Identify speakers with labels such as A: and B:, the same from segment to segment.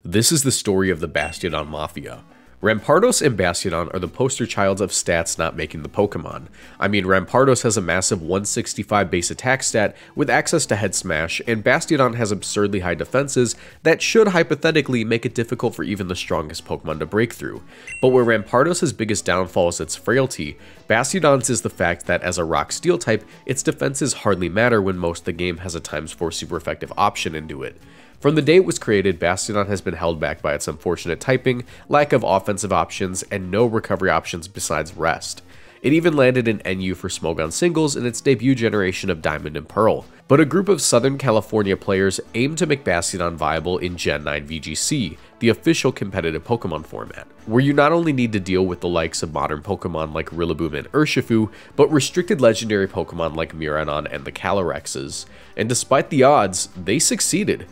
A: This is the story of the Bastiodon Mafia. Rampardos and Bastiodon are the poster childs of stats not making the Pokemon. I mean, Rampardos has a massive 165 base attack stat with access to Head Smash, and Bastiodon has absurdly high defenses that should hypothetically make it difficult for even the strongest Pokemon to break through. But where Rampardos' biggest downfall is its frailty, Bastiodon's is the fact that as a Rock Steel type, its defenses hardly matter when most of the game has a ×4 super effective option into it. From the day it was created, Bastiodon has been held back by its unfortunate typing, lack of offensive options, and no recovery options besides rest. It even landed an NU for Smogon singles in its debut generation of Diamond and Pearl. But a group of Southern California players aimed to make Bastiodon viable in Gen 9 VGC, the official competitive Pokemon format, where you not only need to deal with the likes of modern Pokemon like Rillaboom and Urshifu, but restricted legendary Pokemon like Miraidon and the Calyrexes. And despite the odds, they succeeded.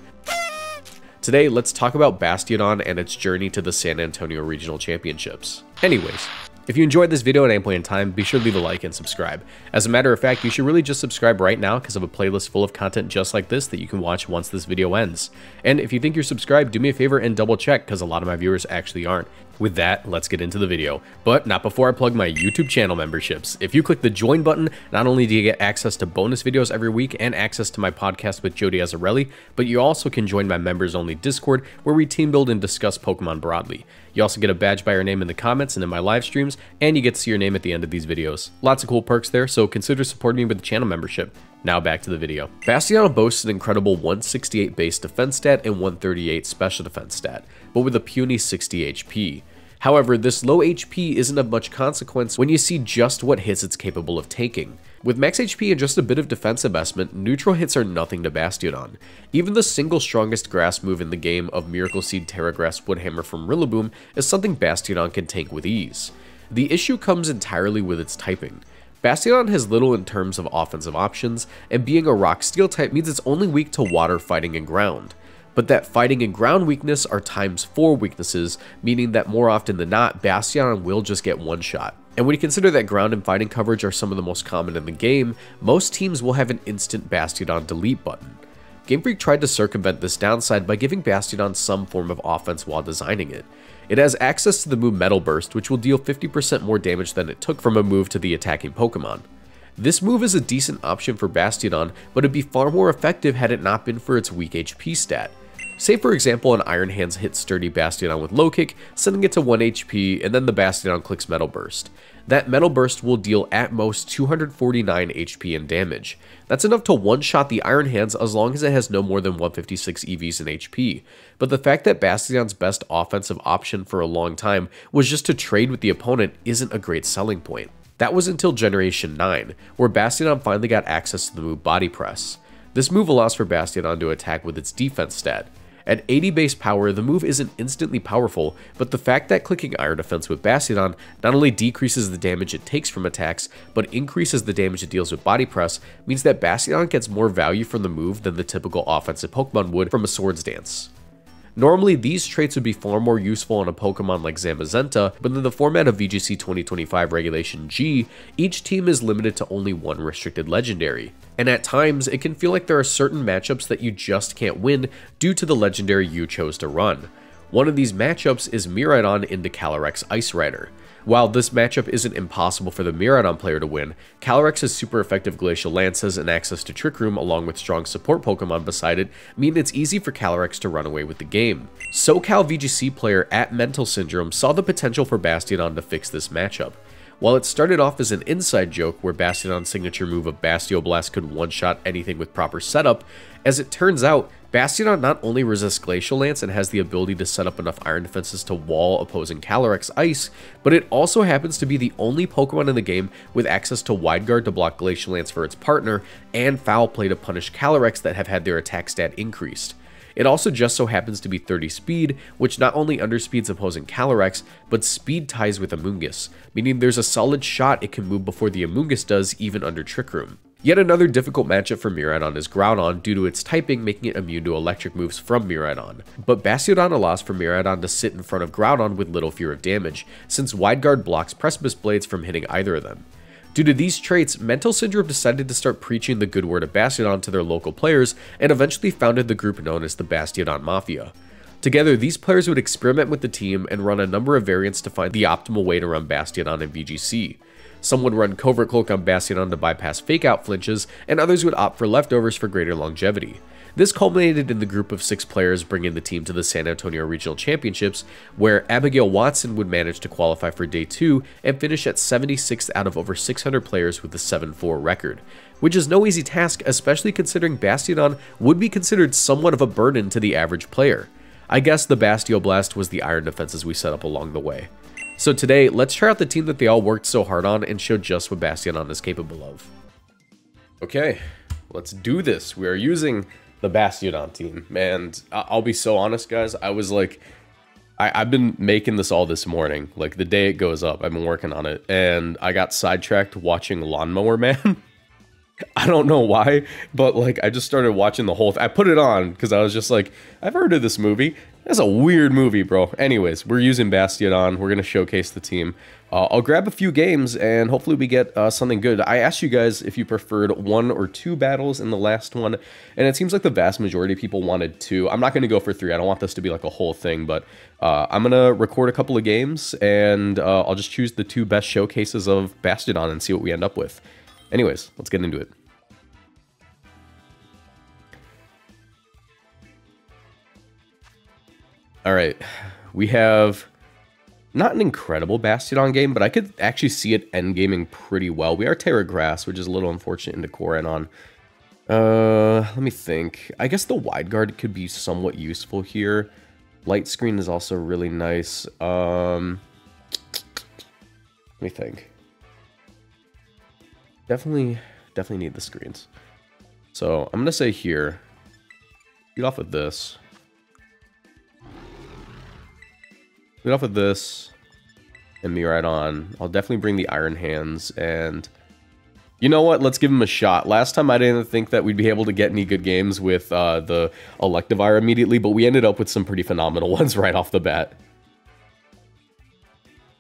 A: Today, let's talk about Bastiodon and its journey to the San Antonio Regional Championships. Anyways, if you enjoyed this video at any point in time, be sure to leave a like and subscribe. As a matter of fact, you should really just subscribe right now because I have a playlist full of content just like this that you can watch once this video ends. And if you think you're subscribed, do me a favor and double check because a lot of my viewers actually aren't. With that, let's get into the video, but not before I plug my YouTube channel memberships. If you click the join button, not only do you get access to bonus videos every week and access to my podcast with Jody Azzarelli, but you also can join my members only Discord where we team build and discuss Pokemon broadly. You also get a badge by your name in the comments and in my live streams, and you get to see your name at the end of these videos. Lots of cool perks there, so consider supporting me with the channel membership. Now back to the video. Bastiodon boasts an incredible 168 base defense stat and 138 special defense stat, but with a puny 60 HP. However, this low HP isn't of much consequence when you see just what hits it's capable of taking. With max HP and just a bit of defense investment, neutral hits are nothing to Bastiodon. Even the single strongest grass move in the game of Miracle Seed Terragrass Woodhammer from Rillaboom is something Bastiodon can tank with ease. The issue comes entirely with its typing. Bastiodon has little in terms of offensive options, and being a Rock Steel type means it's only weak to water, fighting, and ground. But that fighting and ground weakness are ×4 weaknesses, meaning that more often than not, Bastiodon will just get one shot. And when you consider that ground and fighting coverage are some of the most common in the game, most teams will have an instant Bastiodon delete button. Game Freak tried to circumvent this downside by giving Bastiodon some form of offense while designing it. It has access to the move Metal Burst, which will deal 50% more damage than it took from a move to the attacking Pokemon. This move is a decent option for Bastiodon, but it'd be far more effective had it not been for its weak HP stat. Say for example an Iron Hands hits sturdy Bastiodon with Low Kick, sending it to 1 HP, and then the Bastiodon clicks Metal Burst. That Metal Burst will deal at most 249 HP in damage. That's enough to one-shot the Iron Hands as long as it has no more than 156 EVs in HP. But the fact that Bastiodon's best offensive option for a long time was just to trade with the opponent isn't a great selling point. That was until Generation 9, where Bastiodon finally got access to the move Body Press. This move allows for Bastiodon to attack with its defense stat. At 80 base power, the move isn't instantly powerful, but the fact that clicking Iron Defense with Bastiodon not only decreases the damage it takes from attacks, but increases the damage it deals with Body Press means that Bastiodon gets more value from the move than the typical offensive Pokemon would from a Swords Dance. Normally, these traits would be far more useful on a Pokemon like Zamazenta, but in the format of VGC 2025 Regulation G, each team is limited to only one restricted legendary. And at times, it can feel like there are certain matchups that you just can't win due to the legendary you chose to run. One of these matchups is Miraidon into Calyrex Ice Rider. While this matchup isn't impossible for the Miraidon player to win, Calyrex's super effective Glacial Lances and access to Trick Room along with strong support Pokemon beside it mean it's easy for Calyrex to run away with the game. SoCal VGC player at Mental Syndrome saw the potential for Bastiodon to fix this matchup. While it started off as an inside joke where Bastiodon's signature move of Bastioblast could one-shot anything with proper setup, as it turns out, Bastiodon not only resists Glacial Lance and has the ability to set up enough Iron Defenses to wall opposing Calyrex Ice, but it also happens to be the only Pokemon in the game with access to Wide Guard to block Glacial Lance for its partner, and Foul Play to punish Calyrex that have had their attack stat increased. It also just so happens to be 30 speed, which not only underspeeds opposing Calyrex, but speed ties with Amoonguss, meaning there's a solid shot it can move before the Amoonguss does even under Trick Room. Yet another difficult matchup for Miraidon is Groudon due to its typing making it immune to electric moves from Miraidon. But Bastiodon allows for Miraidon to sit in front of Groudon with little fear of damage, since Wide Guard blocks Precipice Blades from hitting either of them. Due to these traits, Mental Syndrome decided to start preaching the good word of Bastiodon to their local players and eventually founded the group known as the Bastiodon Mafia. Together, these players would experiment with the team and run a number of variants to find the optimal way to run Bastiodon in VGC. Some would run Covert Cloak on Bastiodon to bypass fake-out flinches, and others would opt for leftovers for greater longevity. This culminated in the group of 6 players bringing the team to the San Antonio Regional Championships, where Abigail Watson would manage to qualify for Day 2 and finish at 76th out of over 600 players with a 7-4 record, which is no easy task, especially considering Bastiodon would be considered somewhat of a burden to the average player. I guess the Bastio Blast was the iron defenses we set up along the way. So today, let's try out the team that they all worked so hard on and show just what Bastiodon is capable of. Okay, let's do this. We are using the Bastiodon team, and I'll be so honest, guys. I was like, I've been making this all this morning. Like, the day it goes up, I've been working on it, and I got sidetracked watching Lawnmower Man. I don't know why, but like, I just started watching the whole thing. I put it on because I was just like, I've heard of this movie. That's a weird movie, bro. Anyways, we're using Bastiodon. We're going to showcase the team. I'll grab a few games and hopefully we get something good. I asked you guys if you preferred 1 or 2 battles in the last one, and it seems like the vast majority of people wanted 2. I'm not going to go for 3. I don't want this to be like a whole thing, but I'm going to record a couple of games and I'll just choose the 2 best showcases of Bastiodon and see what we end up with. Anyways, let's get into it. All right, we have not an incredible Bastiodon game, but I could actually see it endgaming pretty well. We are Terra Grass, which is a little unfortunate into Koraidon. Let me think. I guess the wide guard could be somewhat useful here. Light screen is also really nice. Let me think. Definitely need the screens. So I'm gonna say here, get off with this. Get off with this, and Miraidon. I'll definitely bring the Iron Hands, and you know what? Let's give him a shot. Last time I didn't think that we'd be able to get any good games with the Electivire immediately, but we ended up with some pretty phenomenal ones right off the bat.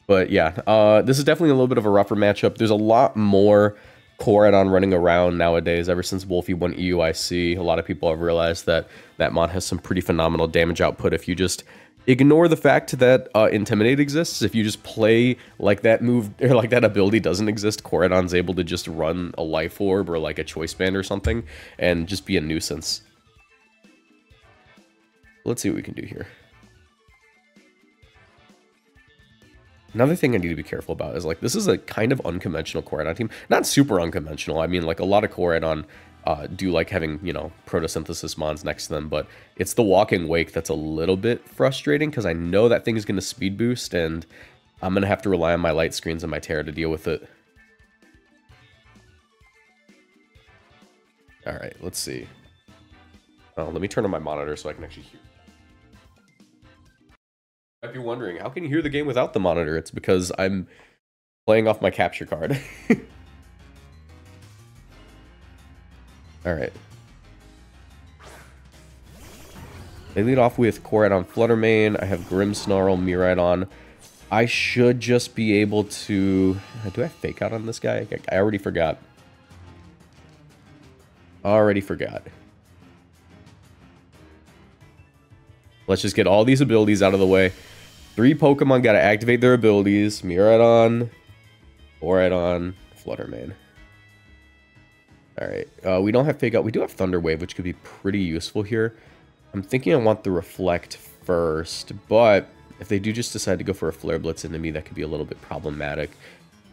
A: But yeah, this is definitely a little bit of a rougher matchup. There's a lot more Koraidon running around nowadays. Ever since Wolfie won EUIC, a lot of people have realized that that mod has some pretty phenomenal damage output if you just ignore the fact that Intimidate exists. If you just play like that move, or like that ability doesn't exist, Koraidon's able to just run a Life Orb or like a Choice Band or something and just be a nuisance. Let's see what we can do here. Another thing I need to be careful about is, like, this is a kind of unconventional Koraidon team. Not super unconventional. I mean, like, a lot of Koraidon do like having, you know, photosynthesis mons next to them, but it's the Walking Wake that's a little bit frustrating because I know that thing is going to speed boost, and I'm going to have to rely on my light screens and my Terra to deal with it. Alright, let's see. Oh, let me turn on my monitor so I can actually hear. You might be wondering, how can you hear the game without the monitor? It's because I'm playing off my capture card. Alright. They lead off with Koraidon Fluttermane. I have Grimmsnarl, Miraidon. I should just be able to... Do I have Fake Out on this guy? I already forgot. Let's just get all these abilities out of the way. 3 Pokemon gotta activate their abilities. Miraidon, Koraidon, Fluttermane. Alright, we don't have Fake Out. We do have Thunder Wave, which could be pretty useful here. I'm thinking I want the Reflect first, but if they do just decide to go for a Flare Blitz into me, that could be a little bit problematic.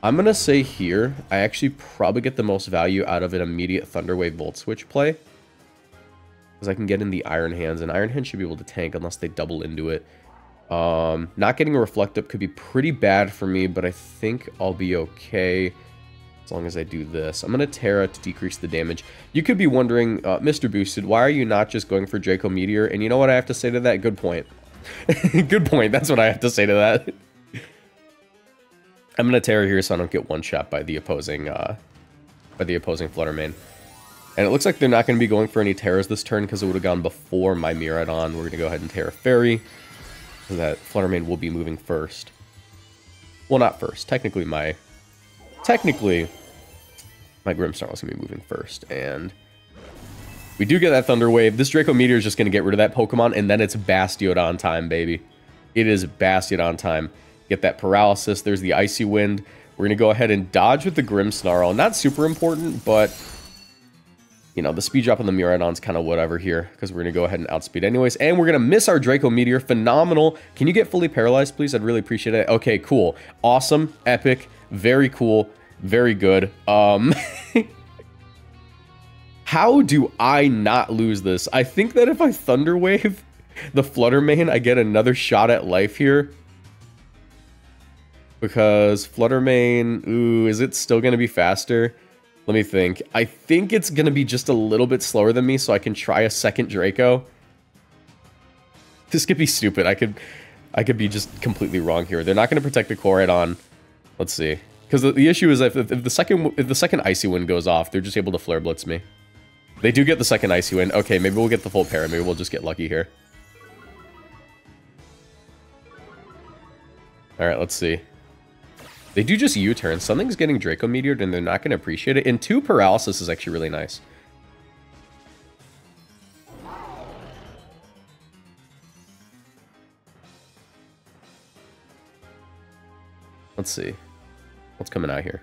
A: I'm going to say here, I actually probably get the most value out of an immediate Thunder Wave Volt Switch play. Because I can get in the Iron Hands, and Iron Hands should be able to tank unless they double into it. Not getting a Reflect Up could be pretty bad for me, but I think I'll be okay as long as I do this. I'm going to Terra to decrease the damage. You could be wondering, Mr. Boosted, why are you not just going for Draco Meteor? And you know what I have to say to that? Good point. Good point. That's what I have to say to that. I'm going to Terra here so I don't get one-shot by the opposing Fluttermane. And it looks like they're not going to be going for any Terras this turn because it would have gone before my Miraidon. We're going to go ahead and Terra Fairy. So that Fluttermane will be moving first. Well, not first. Technically, my Grimmsnarl is going to be moving first. And We do get that Thunder Wave. This Draco Meteor is just going to get rid of that Pokemon, and then it's Bastiodon time, baby. It is Bastiodon time. Get that Paralysis. There's the Icy Wind. We're going to go ahead and dodge with the Grimmsnarl. Not super important, but, you know, the speed drop on the Miraidon's kind of whatever here, because we're going to go ahead and outspeed anyways. And we're going to miss our Draco Meteor. Phenomenal. Can you get fully paralyzed, please? I'd really appreciate it. Okay, cool. Awesome. Epic. Very cool. Very good. How do I not lose this? I think that if I Thunder Wave the Flutter Mane, I get another shot at life here. Because Flutter Mane, ooh, is it still going to be faster? Let me think. I think it's going to be just a little bit slower than me, so I can try a second Draco. This could be stupid. I could be just completely wrong here. They're not going to protect the Koraidon. Let's see. Because the issue is if the second Icy Wind goes off, they're just able to Flare Blitz me. They do get the second Icy Wind. Okay, maybe we'll get the full para. Maybe we'll just get lucky here. Alright, let's see. They do just U-turn. Something's getting Draco Meteored, and they're not going to appreciate it. And 2 Paralysis is actually really nice. Let's see. What's coming out here?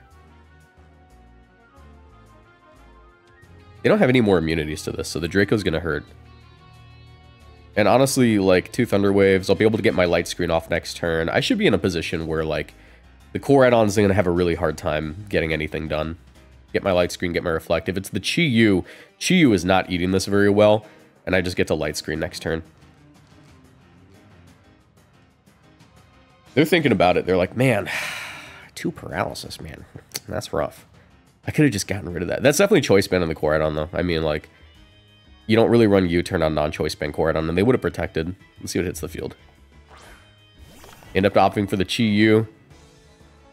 A: They don't have any more immunities to this, so the Draco's gonna hurt. And honestly, like, 2 Thunder Waves, I'll be able to get my Light Screen off next turn. I should be in a position where, like, the Koraidon's gonna have a really hard time getting anything done. Get my Light Screen, get my Reflect. If it's the Chi-Yu is not eating this very well, and I just get to Light Screen next turn. They're thinking about it. They're like, man, 2 Paralysis, man. That's rough. I could have just gotten rid of that. That's definitely Choice Band on the Koraidon, though. I mean, like, you don't really run U-turn on non-Choice Band Koraidon, and they would have protected. Let's see what hits the field. End up opting for the Chi-Yu.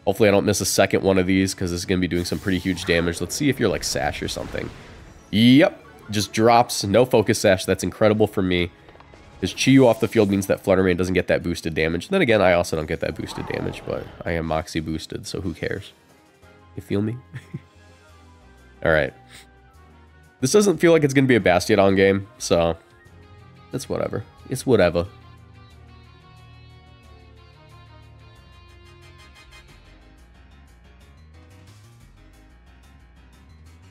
A: Hopefully I don't miss a second one of these, because this is going to be doing some pretty huge damage. Let's see if you're, like, Sash or something. Yep. Just drops. No Focus Sash. That's incredible for me. His Chi-Yu off the field means that Flutter Mane doesn't get that boosted damage. Then again, I also don't get that boosted damage, but I am Moxie boosted, so who cares? You feel me? Alright. This doesn't feel like it's going to be a Bastiodon game, so it's whatever. It's whatever.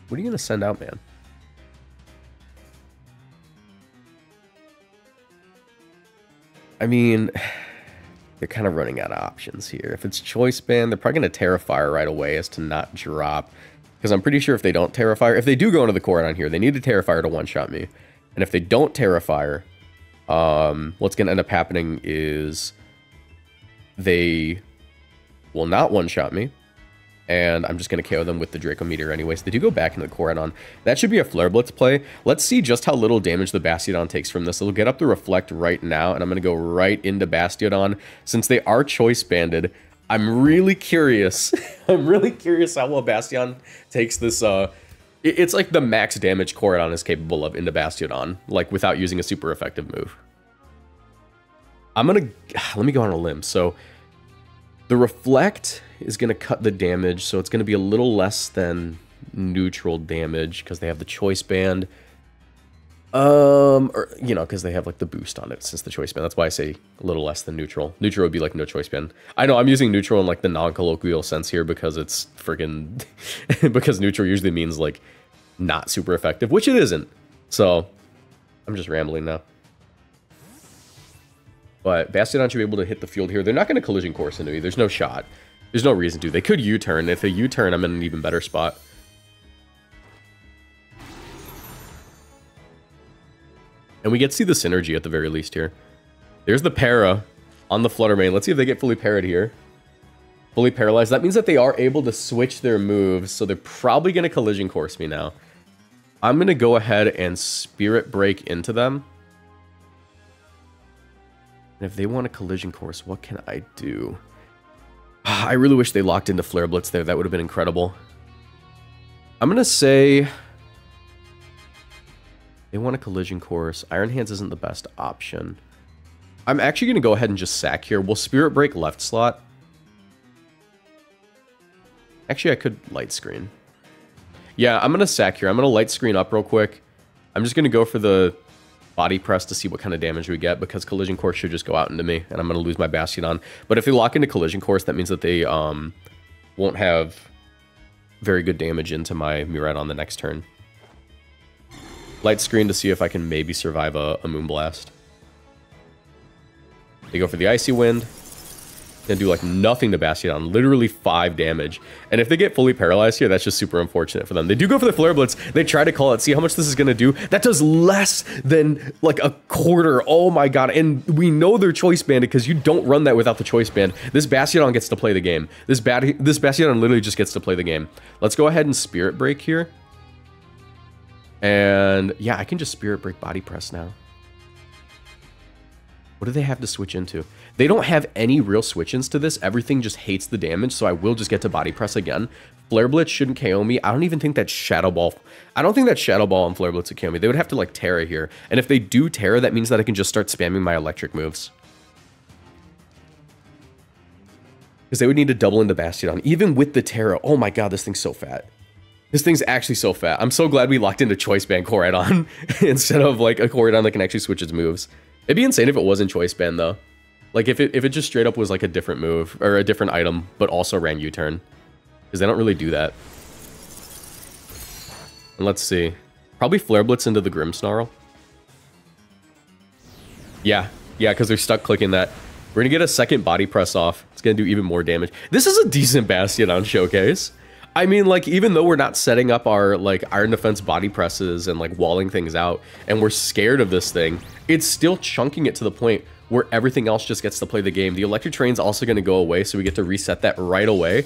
A: What are you going to send out, man? I mean, they're kind of running out of options here. If it's Choice Band, they're probably going to Terrafire right away as to not drop. Because I'm pretty sure if they don't Terrafire, if they do go into the Koraidon here, they need to Terrafire to one-shot me. And if they don't Terrafire, what's going to end up happening is they will not one-shot me. And I'm just going to KO them with the Draco Meteor anyways. They do go back into the Koraidon. That should be a Flare Blitz play. Let's see just how little damage the Bastiodon takes from this. It'll get up the Reflect right now, and I'm going to go right into Bastiodon. Since they are Choice Banded, I'm really curious. I'm really curious how well Bastion takes this. It's like the max damage Koraidon is capable of into Bastiodon, like without using a super effective move. Let me go on a limb. So the Reflect is going to cut the damage, so it's going to be a little less than neutral damage because they have the Choice Band. Or, you know, because they have like the boost on it since the Choice Band. That's why I say a little less than neutral. Neutral would be like no Choice Band. I know I'm using neutral in like the non-colloquial sense here because it's friggin' because neutral usually means like not super effective, which it isn't. So I'm just rambling now. But Bastiodon should be able to hit the field here. They're not going to collision course into me. There's no shot. There's no reason to. They could U-turn. If they U-turn, I'm in an even better spot. And we get to see the synergy at the very least here. There's the para on the Flutter Mane. Let's see if they get fully parried here. Fully paralyzed. That means that they are able to switch their moves, so they're probably going to collision course me now. I'm going to go ahead and Spirit Break into them. And if they want a collision course, what can I do? I really wish they locked into Flare Blitz there. That would have been incredible. I'm going to say they want a collision course. Iron Hands isn't the best option. I'm actually going to go ahead and just sack here. We'll Spirit Break left slot. Actually, I could Light Screen. Yeah, I'm going to sack here. I'm going to Light Screen up real quick. I'm just going to go for the body press to see what kind of damage we get, because collision course should just go out into me, and I'm going to lose my Bastiodon. But if they lock into collision course, that means that they won't have very good damage into my Miraidon the next turn. Light screen to see if I can maybe survive a Moonblast. They go for the Icy Wind. Gonna do like nothing to Bastiodon, literally 5 damage. And if they get fully paralyzed here, that's just super unfortunate for them. They do go for the Flare Blitz. They try to call it. See how much this is gonna do? That does less than like a quarter. Oh my god. And we know they're Choice Banded because you don't run that without the Choice Band. This Bastiodon gets to play the game. This Bastiodon literally just gets to play the game. Let's go ahead and Spirit Break here. And yeah, I can just Spirit Break Body Press now. What do they have to switch into? They don't have any real switch-ins to this. Everything just hates the damage, so I will just get to Body Press again. Flare Blitz shouldn't KO me. I don't even think that Shadow Ball... I don't think that Shadow Ball and Flare Blitz would KO me. They would have to, like, Terra here. And if they do Terra, that means that I can just start spamming my electric moves. Because they would need to double into Bastiodon. Even with the Terra, oh my god, this thing's so fat. This thing's actually so fat. I'm so glad we locked into Choice Band Koraidon instead of, like, a Koraidon that can actually switch its moves. It'd be insane if it wasn't Choice Band, though. Like, if it just straight up was, like, a different move, or a different item, but also ran U-turn. Because they don't really do that. And let's see. Probably Flare Blitz into the Grimmsnarl. Yeah, because they're stuck clicking that. We're gonna get a second Body Press off. It's gonna do even more damage. This is a decent Bastiodon showcase. I mean, like, even though we're not setting up our, like, Iron Defense Body Presses and, like, walling things out, and we're scared of this thing, it's still chunking it to the point where everything else just gets to play the game. The Electric Terrain's also going to go away, so we get to reset that right away.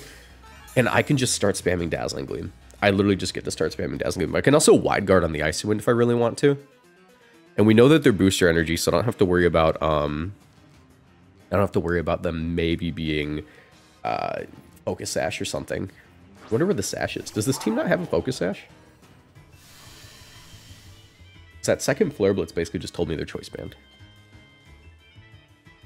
A: And I can just start spamming Dazzling Gleam. I literally just get to start spamming Dazzling Gleam. I can also Wide Guard on the Icy Wind if I really want to. And we know that they're booster energy, so I don't have to worry about, them maybe being, Focus Sash or something. I wonder where the Sash is. Does this team not have a Focus Sash? So that second Flare Blitz basically just told me their Choice Band.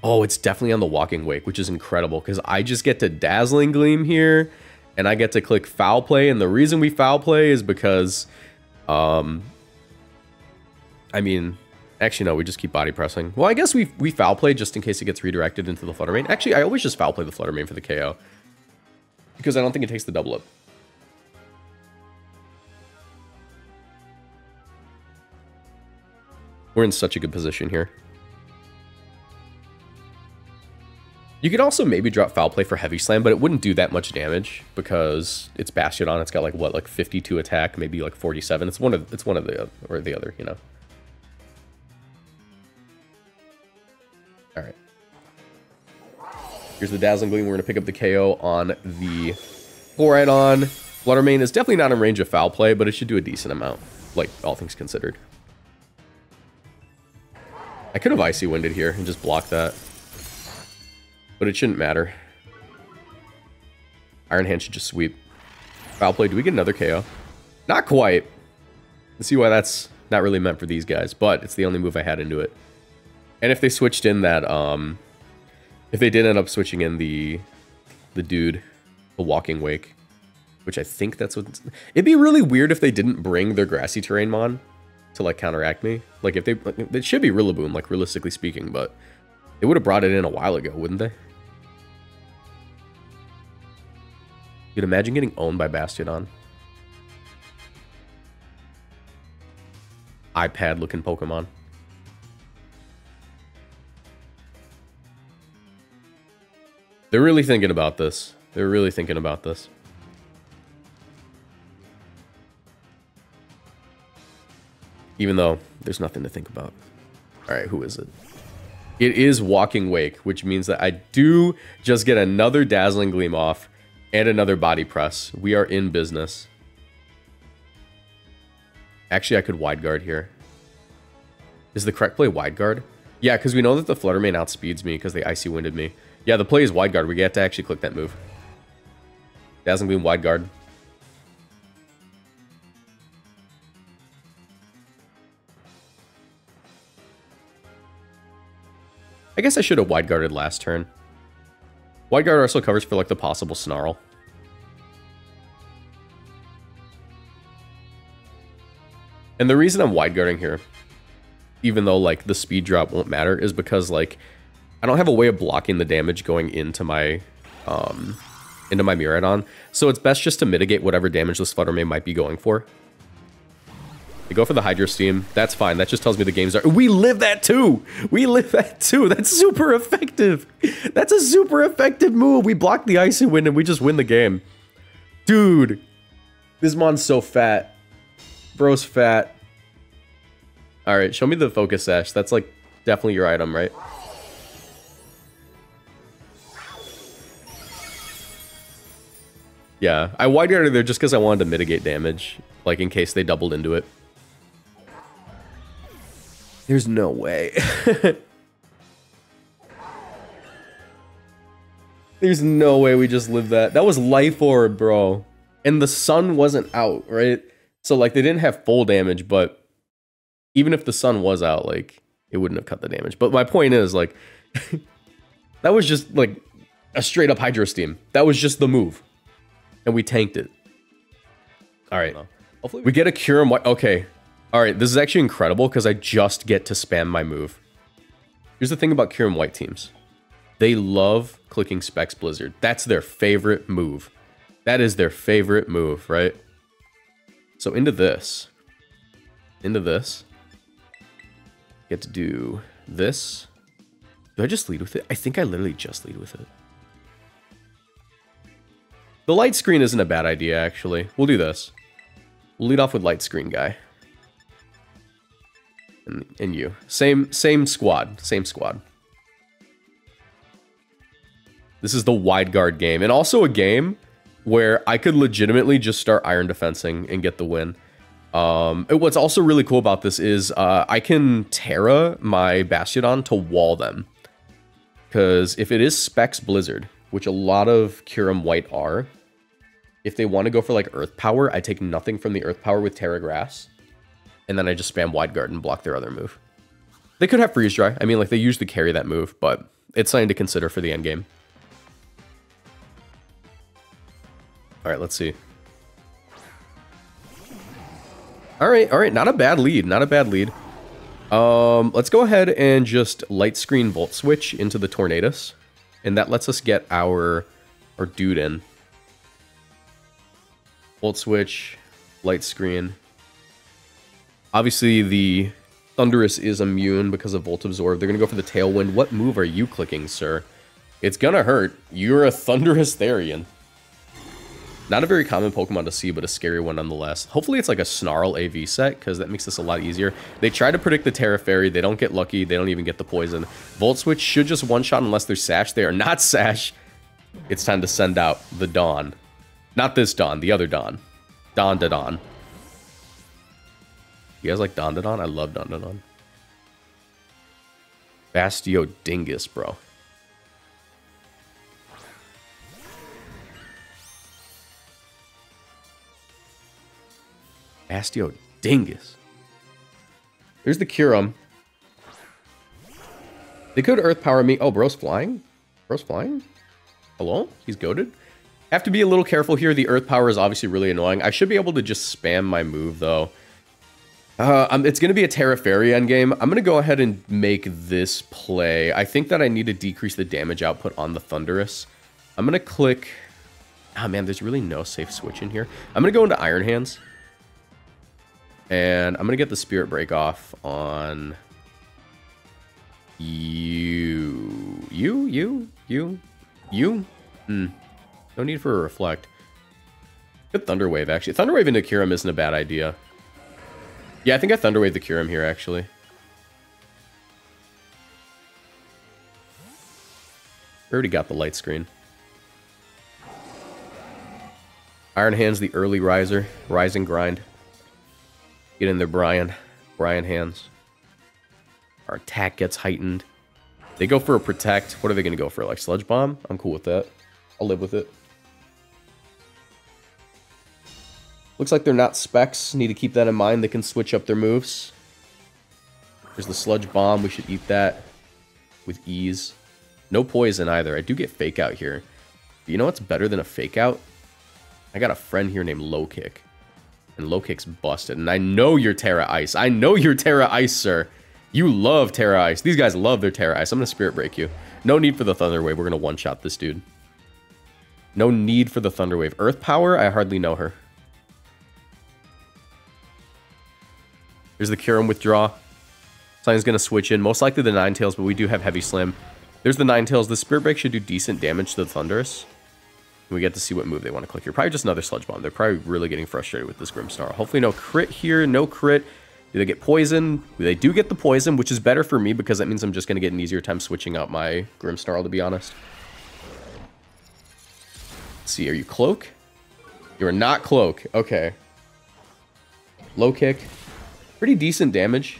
A: Oh, it's definitely on the Walking Wake, which is incredible, because I just get to Dazzling Gleam here, and I get to click Foul Play, and the reason we Foul Play is because, I mean, actually, no, we just keep Body Pressing. Well, I guess we Foul Play just in case it gets redirected into the Flutter Mane. Actually, I always just Foul Play the Flutter Mane for the KO, because I don't think it takes the double up. We're in such a good position here. You could also maybe drop Foul Play for Heavy Slam, but it wouldn't do that much damage because it's Bastiodon. It's got like what, like 52 attack, maybe like 47. It's one of the or the other, you know. All right. Here's the Dazzling Gleam. We're gonna pick up the KO on the Koraidon. Flutter Mane is definitely not in range of Foul Play, but it should do a decent amount, like all things considered. I could have Icy Winded here and just block that. But it shouldn't matter. Iron Hand should just sweep. Foul Play. Do we get another KO? Not quite. Let's see why that's not really meant for these guys, but it's the only move I had into it. And if they switched in that, if they did end up switching in the dude, the Walking Wake, which I think that's what... It'd be really weird if they didn't bring their Grassy Terrain Mon to, like, counteract me. Like, if they... It should be Rillaboom, like, realistically speaking, but... They would have brought it in a while ago, wouldn't they? You could imagine getting owned by Bastiodon. iPad-looking Pokemon. They're really thinking about this. They're really thinking about this. Even though there's nothing to think about. Alright, who is it? It is Walking Wake, which means that I do just get another Dazzling Gleam off and another Body Press. We are in business. Actually, I could Wide Guard here. Is the correct play Wide Guard? Yeah, because we know that the Flutter Mane outspeeds me because they Icy Winded me. Yeah, the play is Wide Guard. We get to actually click that move. Dazzling Gleam, Wide Guard. I guess I should have Wide Guarded last turn. Wide Guard also covers for like the possible Snarl. And the reason I'm wide guarding here, even though like the speed drop won't matter, is because like I don't have a way of blocking the damage going into my Miraidon. So it's best just to mitigate whatever damage this Fluttermane might be going for. They go for the Hydro Steam. That's fine. That just tells me the games are... We live that too! We live that too! That's super effective! That's a super effective move! We block the Icy Wind and we just win the game. Dude! This mon's so fat. Bro's fat. Alright, show me the Focus Sash. That's like definitely your item, right? Yeah, I wide guarded there just because I wanted to mitigate damage. Like in case they doubled into it. There's no way. There's no way we just lived that. That was Life Orb, bro. And the sun wasn't out, right? So, like, they didn't have full damage, but even if the sun was out, like, it wouldn't have cut the damage. But my point is, like, that was just, like, a straight-up Hydro Steam. That was just the move. And we tanked it. All right. Hopefully we get a Kyurem White. Okay. All right, this is actually incredible because I just get to spam my move. Here's the thing about Kyurem White teams. They love clicking Specs Blizzard. That's their favorite move. That is their favorite move, right? So into this. Into this. Get to do this. Do I just lead with it? I think I literally just lead with it. The light screen isn't a bad idea, actually. We'll do this. We'll lead off with light screen guy. And you. Same squad. Same squad. This is the wide guard game. And also a game where I could legitimately just start Iron Defensing and get the win. What's also really cool about this is I can Terra my Bastiodon to wall them. Because if it is Specs Blizzard, which a lot of Kyurem White are, if they want to go for like Earth Power, I take nothing from the Earth Power with Terra Grass. And then I just spam Wide Guard and block their other move. They could have Freeze Dry. I mean, like, they usually carry that move, but it's something to consider for the end game. Alright, let's see. Alright, not a bad lead, not a bad lead. Let's go ahead and just Light Screen Volt Switch into the Tornadus. And that lets us get our dude in. Volt Switch, Light Screen. Obviously, the Thunderous is immune because of Volt Absorb. They're going to go for the Tailwind. What move are you clicking, sir? It's going to hurt. You're a Thunderous Therian. Not a very common Pokemon to see, but a scary one nonetheless. Hopefully it's like a Snarl AV set, because that makes this a lot easier. They try to predict the Terra Fairy. They don't get lucky. They don't even get the poison. Volt Switch should just one-shot unless they're Sash. They are not Sash. It's time to send out the Dawn. Not this Dawn, the other Dawn. Dawn. You guys like Dawn? I love Dawn. Bastiodingus, bro. Bastiodingus. There's the Kyurem. They could Earth Power me. Oh, bro's flying? Bro's flying? Hello? He's goated? Have to be a little careful here. The Earth Power is obviously really annoying. I should be able to just spam my move, though. It's going to be a Terra Fairy endgame. I'm going to go ahead and make this play. I think that I need to decrease the damage output on the Thunderous. I'm going to click... Oh, man, there's really no safe switch in here. I'm going to go into Iron Hands. And I'm going to get the Spirit Break off on... You? No need for a Reflect. Good Thunder Wave, actually. Thunder Wave into Kyurem isn't a bad idea. Yeah, I think I Thunder Wave the Kyurem here, actually. I already got the light screen. Iron Hands, the early riser. Rising Grind. Get in there, Brian. Brian Hands. Our attack gets heightened. They go for a Protect. What are they going to go for? Like Sludge Bomb? I'm cool with that. I'll live with it. Looks like they're not Specs. Need to keep that in mind. They can switch up their moves. There's the Sludge Bomb. We should eat that with ease. No poison either. I do get Fake Out here. But you know what's better than a Fake Out? I got a friend here named Low Kick. And low kick's busted. And I know you're Terra Ice. I know you're Terra Ice, sir. You love Terra Ice. These guys love their Terra Ice. I'm going to Spirit Break you. No need for the Thunder Wave. We're going to one-shot this dude. No need for the Thunder Wave. Earth Power? I hardly know her. There's the Kyurem withdraw. Something's going to switch in. Most likely the Ninetales, but we do have Heavy Slam. There's the Ninetales. The Spirit Break should do decent damage to the Thundurus. We get to see what move they want to click here. Probably just another Sludge Bomb. They're probably really getting frustrated with this Grimmsnarl. Hopefully no crit here. No crit. Do they get poison? They do get the poison, which is better for me because that means I'm just going to get an easier time switching out my Grimmsnarl, to be honest. Let's see, are you Cloak? You are not Cloak. Okay. Low kick. Pretty decent damage.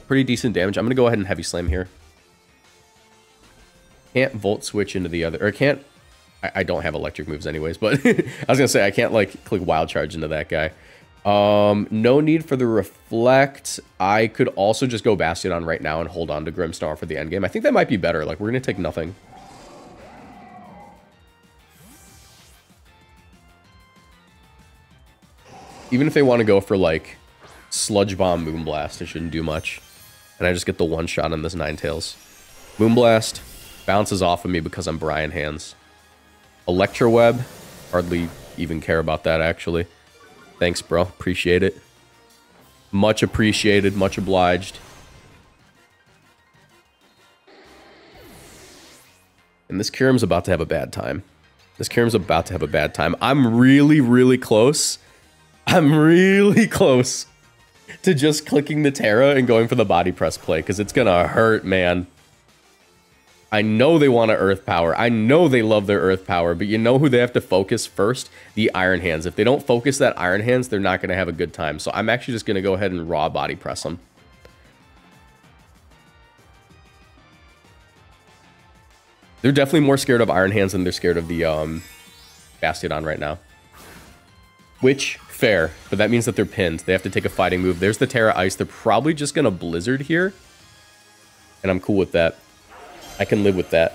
A: Pretty decent damage. I'm going to go ahead and Heavy Slam here. Can't Volt Switch into the other... Or can't... I don't have electric moves anyways, but I was going to say I can't, like, click Wild Charge into that guy. No need for the Reflect. I could also just go Bastiodon right now and hold on to Grimmsnarl for the endgame. I think that might be better. Like, we're going to take nothing. Even if they want to go for, like, Sludge Bomb Moonblast, it shouldn't do much. And I just get the one shot on this Ninetales. Moonblast bounces off of me because I'm Brian Hands. Electroweb, hardly even care about that, actually. Thanks, bro. Appreciate it. Much appreciated. Much obliged. And this Kyurem's about to have a bad time. This Kyurem's about to have a bad time. I'm really, really close. I'm really close to just clicking the Terra and going for the body press play, because it's going to hurt, man. I know they want to Earth Power. I know they love their Earth Power, but you know who they have to focus first? The Iron Hands. If they don't focus that Iron Hands, they're not going to have a good time. So I'm actually just going to go ahead and raw body press them. They're definitely more scared of Iron Hands than they're scared of the Bastiodon right now. Which, fair, but that means that they're pinned. They have to take a fighting move. There's the Terra Ice. They're probably just going to Blizzard here. And I'm cool with that. I can live with that.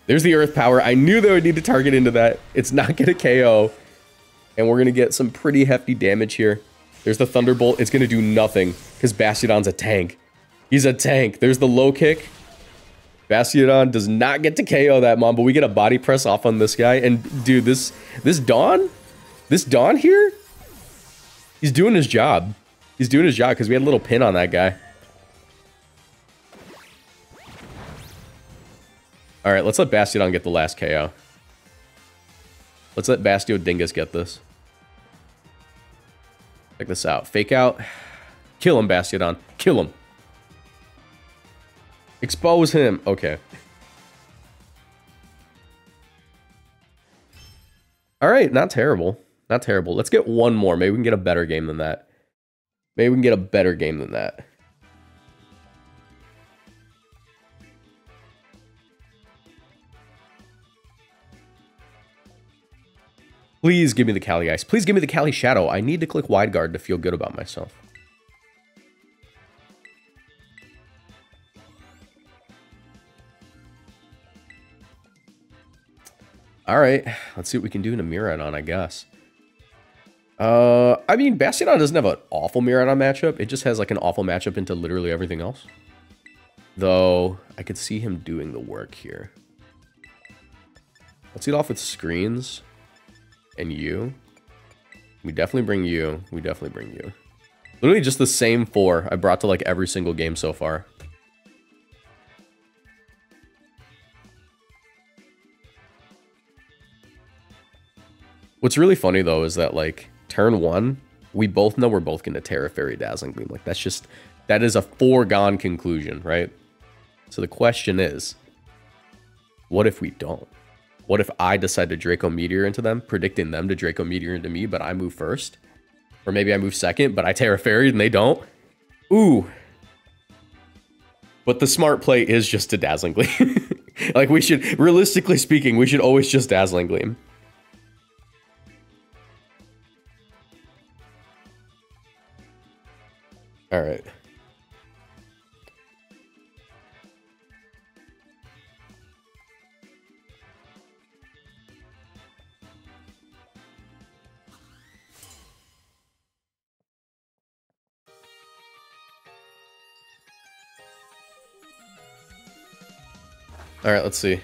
A: There's the Earth Power. I knew they would need to target into that. It's not going to KO. And we're going to get some pretty hefty damage here. There's the Thunderbolt. It's going to do nothing because Bastiodon's a tank. He's a tank. There's the low kick. Bastiodon does not get to KO that mom, but we get a body press off on this guy. And dude, this Dawn here, he's doing his job. He's doing his job because we had a little pin on that guy. All right, let's let Bastiodon get the last KO. Let's let Bastio Dingus get this. Check this out. Fake out. Kill him, Bastiodon. Kill him. Expose him. Okay. All right, not terrible. Not terrible. Let's get one more. Maybe we can get a better game than that. Maybe we can get a better game than that. Please give me the Cali Ice. Please give me the Cali Shadow. I need to click Wide Guard to feel good about myself. All right, let's see what we can do in a Miraidon, I guess. I mean, Bastiodon doesn't have an awful Miraidon matchup. It just has like an awful matchup into literally everything else. Though, I could see him doing the work here. Let's lead off with Screens. And you. We definitely bring you. We definitely bring you. Literally just the same four I brought to like every single game so far. What's really funny though is that like turn one, we both know we're both going to Terra Fairy Dazzling Gleam. Like that is a foregone conclusion, right? So the question is, what if we don't? What if I decide to Draco Meteor into them, predicting them to Draco Meteor into me, but I move first? Or maybe I move second, but I Terra Fairy and they don't? Ooh. But the smart play is just to Dazzling Gleam. Like we should, realistically speaking, we should always just Dazzling Gleam. All right. Alright, let's see.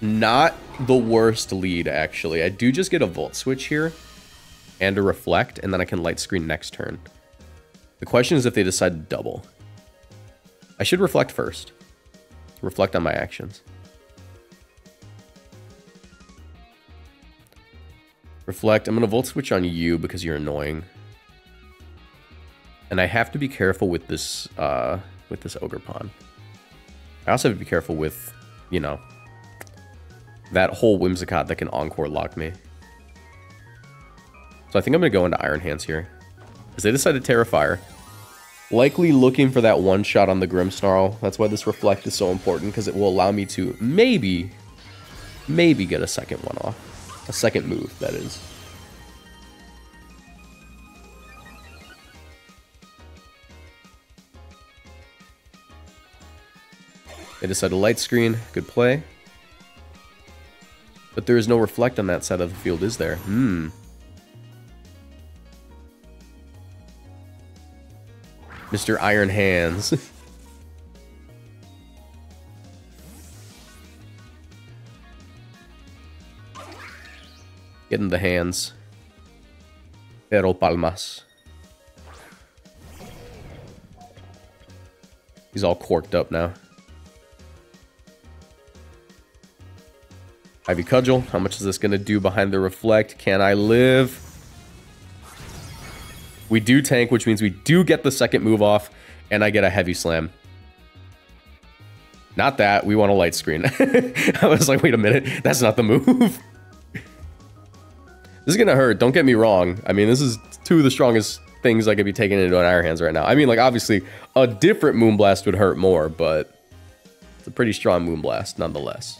A: Not the worst lead, actually. I do just get a Volt Switch here and a Reflect, and then I can Light Screen next turn. The question is if they decide to double. I should Reflect first. Reflect on my actions. Reflect. I'm going to Volt Switch on you because you're annoying. And I have to be careful with this Ogre Pawn. I also have to be careful with, you know, that whole Whimsicott that can Encore lock me. So I think I'm going to go into Iron Hands here. Because they decided Terrifier. Likely looking for that one shot on the Grimmsnarl. That's why this Reflect is so important, because it will allow me to maybe get a second one off. A second move, that is. They decided to Light Screen. Good play. But there is no Reflect on that side of the field, is there? Mr. Iron Hands. Get in the hands. Pero palmas. He's all corked up now. Ivy Cudgel. How much is this going to do behind the Reflect? Can I live? We do tank, which means we do get the second move off, and I get a Heavy Slam. Not that. We want a Light Screen. I was like, wait a minute. That's not the move. This is going to hurt. Don't get me wrong. I mean, this is two of the strongest things I could be taking into an Iron Hands right now. I mean, like, obviously, a different Moonblast would hurt more, but it's a pretty strong Moonblast nonetheless.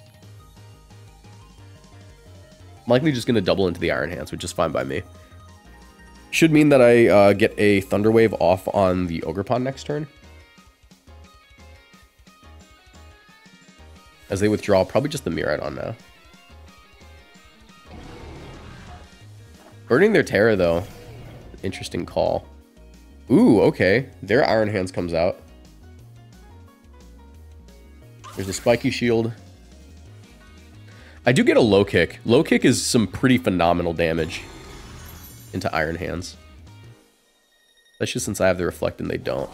A: I'm likely just going to double into the Iron Hands, which is fine by me. Should mean that I get a Thunder Wave off on the Ogre Pawn next turn. As they withdraw, probably just the Miraidon now. Burning their Terra, though. Interesting call. Ooh, okay. Their Iron Hands comes out. There's a Spiky Shield. I do get a Low Kick. Low Kick is some pretty phenomenal damage into Iron Hands. Especially since I have the Reflect and they don't.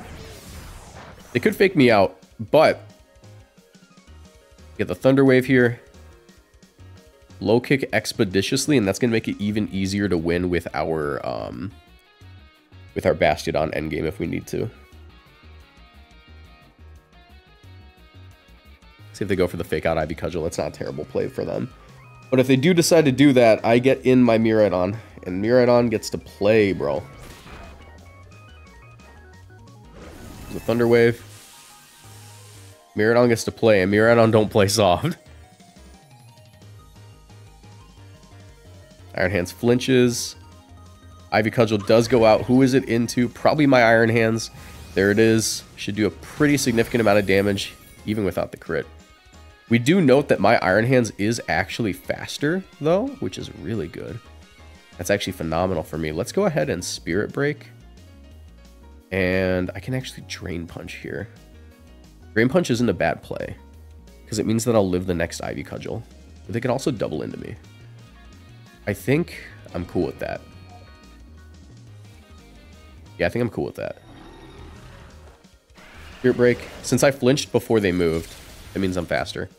A: They could fake me out, but get the Thunder Wave here. Low Kick expeditiously, and that's going to make it even easier to win with our Bastiodon endgame if we need to. See if they go for the fake out Ivy Cudgel. That's not a terrible play for them. But if they do decide to do that, I get in my Miraidon. And Miraidon gets to play, bro. The Thunder Wave. Miraidon gets to play, and Miraidon don't play soft. Iron Hands flinches. Ivy Cudgel does go out. Who is it into? Probably my Iron Hands. There it is. Should do a pretty significant amount of damage, even without the crit. We do note that my Iron Hands is actually faster, though, which is really good. That's actually phenomenal for me. Let's go ahead and Spirit Break. And I can actually Drain Punch here. Drain Punch isn't a bad play, because it means that I'll live the next Ivy Cudgel. But they can also double into me. I think I'm cool with that. Yeah, I think I'm cool with that. Spirit Break. Since I flinched before they moved, it means I'm faster.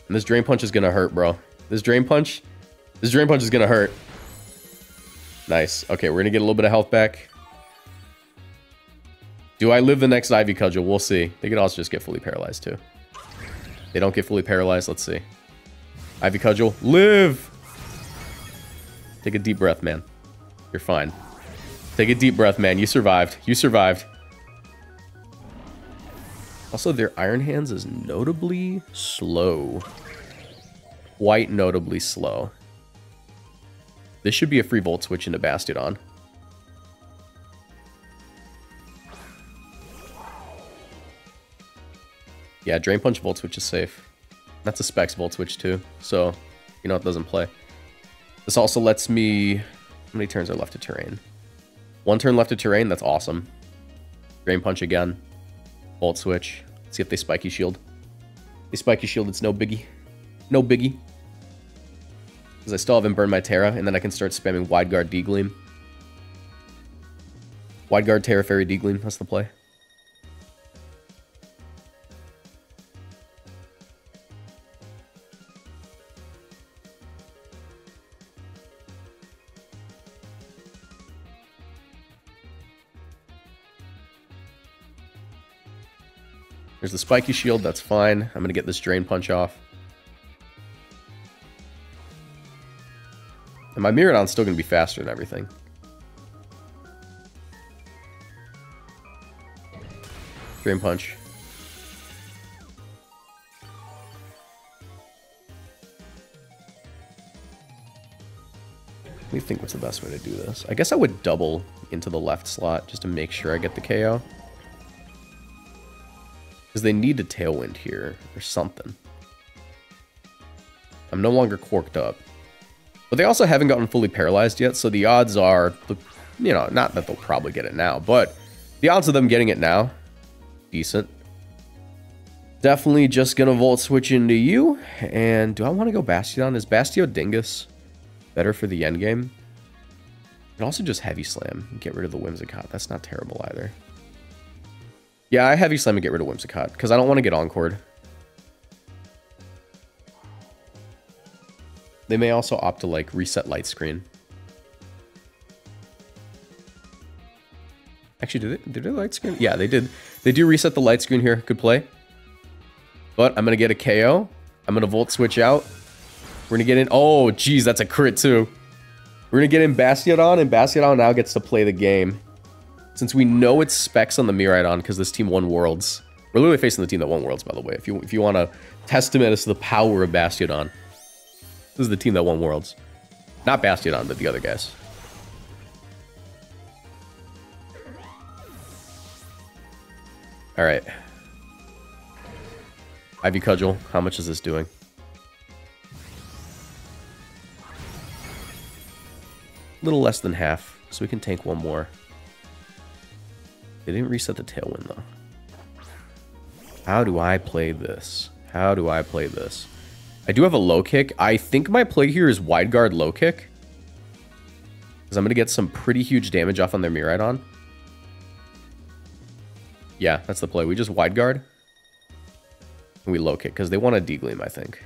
A: And this Drain Punch is going to hurt, bro. This Drain Punch is going to hurt. Nice. Okay, we're going to get a little bit of health back. Do I live the next Ivy Cudgel? We'll see. They could also just get fully paralyzed, too. They don't get fully paralyzed. Let's see. Ivy Cudgel, live! Take a deep breath, man. You're fine. Take a deep breath, man. You survived. You survived. Also, their Iron Hands is notably slow. Quite notably slow. This should be a free Volt Switch into Bastiodon. Yeah, Drain Punch Volt Switch is safe. That's a Specs Volt Switch too, so you know it doesn't play. This also lets me... How many turns are left to terrain? 1 turn left to terrain, that's awesome. Drain Punch again. Volt Switch. See if they spiky shield. They spiky shield, it's no biggie. No biggie. Because I still haven't burned my Terra, and then I can start spamming Wide Guard D-Gleam. Wide Guard, Terra, Fairy, D-Gleam, that's the play. There's the spiky shield, that's fine. I'm gonna get this Drain Punch off. And my Miraidon's still gonna be faster than everything. Drain Punch. Let me think what's the best way to do this. I guess I would double into the left slot just to make sure I get the KO. Because they need a Tailwind here, or something. I'm no longer corked up. But they also haven't gotten fully paralyzed yet, so the odds are, you know, not that they'll probably get it now, but the odds of them getting it now, decent. Definitely just gonna Volt Switch into you, and do I want to go Bastiodon? Is Bastio Dingus better for the endgame? And also just Heavy Slam and get rid of the Whimsicott. That's not terrible either. Yeah, I Heavy Slam and get rid of Whimsicott, because I don't want to get Encored. They may also opt to, like, reset Light Screen. Actually, did they Light Screen? Yeah, they did. They do reset the Light Screen here. Good play. But I'm going to get a KO. I'm going to Volt Switch out. We're going to get in... Oh, geez, that's a crit, too. We're going to get in Bastiodon, and Bastiodon now gets to play the game. Since we know it's specs on the Miraidon because this team won Worlds. We're literally facing the team that won Worlds, by the way. If you want a testament as to the power of Bastiodon. This is the team that won Worlds. Not Bastiodon, but the other guys. Alright. Ivy Cudgel, how much is this doing? A little less than half, so we can tank one more. They didn't reset the Tailwind, though. How do I play this? How do I play this? I do have a low kick. I think my play here is Wide Guard low kick. Because I'm going to get some pretty huge damage off on their Miraidon. Yeah, that's the play. We just Wide Guard. And we low kick, because they want a D-Gleam, I think.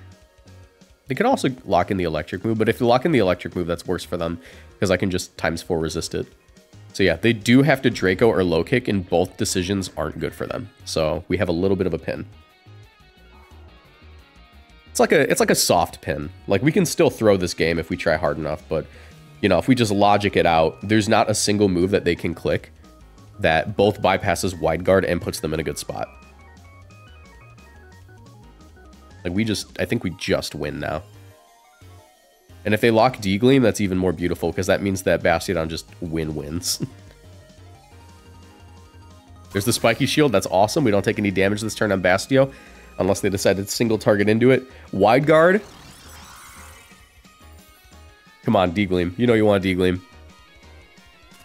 A: They could also lock in the electric move, but if you lock in the electric move, that's worse for them. Because I can just ×4 resist it. So yeah, they do have to Draco or low kick, and both decisions aren't good for them. So we have a little bit of a pin. It's like a soft pin. Like, we can still throw this game if we try hard enough, but you know, if we just logic it out, there's not a single move that they can click that both bypasses Wide Guard and puts them in a good spot. Like, I think we just win now. And if they lock D-Gleam, that's even more beautiful, because that means that Bastiodon just wins. There's the Spiky Shield. That's awesome. We don't take any damage this turn on Bastio, unless they decide to single target into it. Wide Guard. Come on, D-Gleam. You know you want D-Gleam.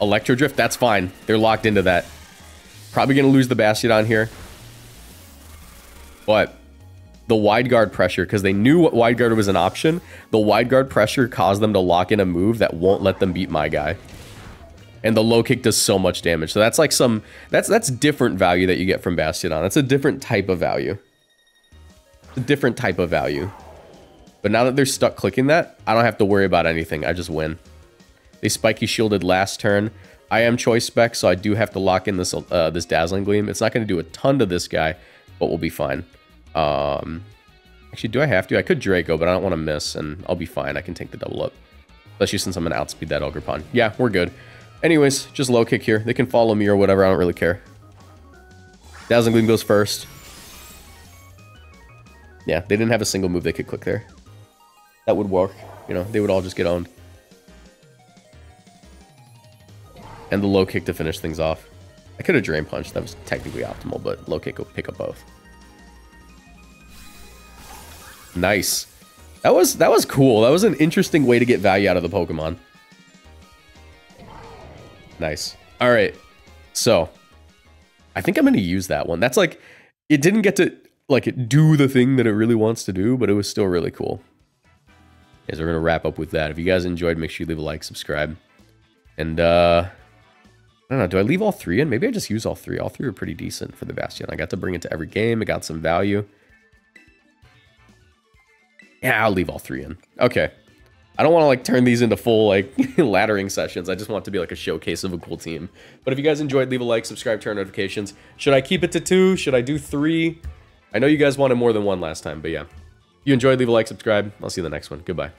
A: Electro Drift, that's fine. They're locked into that. Probably going to lose the Bastiodon here. But the Wide Guard pressure, because they knew what Wide Guard was an option, the Wide Guard pressure caused them to lock in a move that won't let them beat my guy. And the low kick does so much damage. So that's like that's different value that you get from Bastiodon. That's a different type of value. It's a different type of value. But now that they're stuck clicking that, I don't have to worry about anything. I just win. They Spiky Shielded last turn. I am Choice Spec, so I do have to lock in this this Dazzling Gleam. It's not going to do a ton to this guy, but we'll be fine. Actually, do I have to? I could Draco, but I don't want to miss, and I'll be fine. I can take the double up. Especially since I'm going to outspeed that Ogerpon. Yeah, we're good. Anyways, just low kick here. They can follow me or whatever. I don't really care. Dazzling Gleam goes first. Yeah, they didn't have a single move they could click there. That would work. You know, they would all just get owned. And the low kick to finish things off. I could have Drain Punch. That was technically optimal, but low kick will pick up both. Nice. That was cool. That was an interesting way to get value out of the Pokemon. Nice. All right. So, I think I'm going to use that one. That's like, it didn't get to like do the thing that it really wants to do, but it was still really cool. As we're gonna wrap up with that. If you guys enjoyed, make sure you leave a like, subscribe, and I don't know. Do I leave all 3 in? Maybe I just use all 3. All 3 are pretty decent for the Bastion. I got to bring it to every game. It got some value. Yeah, I'll leave all 3 in. Okay. I don't want to like turn these into full like laddering sessions. I just want it to be like a showcase of a cool team. But if you guys enjoyed, leave a like, subscribe, turn on notifications. Should I keep it to 2? Should I do 3? I know you guys wanted more than 1 last time, but yeah. If you enjoyed, leave a like, subscribe. I'll see you in the next one. Goodbye.